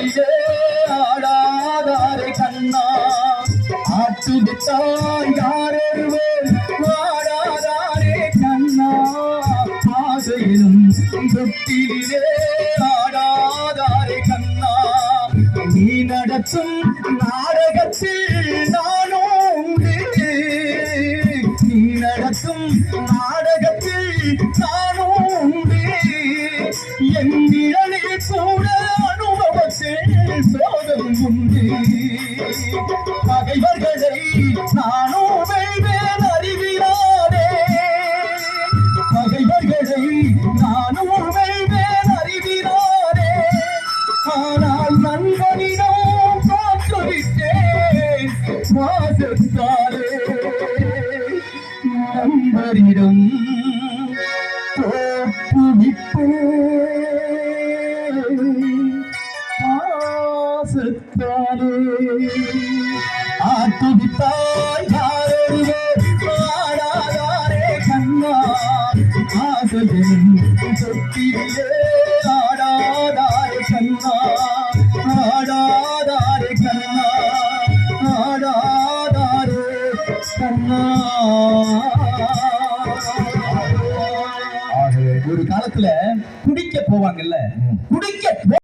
தொட்டிலே ஆடாதாரே கண்ணா ஆட்டுவிட்டால் யாரொருவர் ஆடாதாரே கண்ணா ஆசையிலும் தொட்டிலே ஆடாதாரே கண்ணா நீ நடத்தும் நாடகத்தில் நானும் உண்டு நீ நடத்தும் நாடகத்தில் நானும் உண்டு என் நிழலில் கூட அனுபவத்தில் சோதம் உண்டு பகைவர்களை நானும் வெல்வேன் அறிவினாரே பகைவர்களை நானும் வெல்வேன் அறிவினாரே ஆனால் நண்பனிடம் தோற்றுவிட்டேன் வாசத்தாரே நண்பரிடம் ஆட்டுவித்தால் யாரொருவர் ஆடாதாரே கண்ணா ஆசையின் தொட்டிலே ஆடாதாரே கண்ணா ஆடாதாரே கண்ணா ஆடாதாரே கண்ணா. ஒரு காலத்துல குடிக்க போவாங்கல்ல, குடிக்க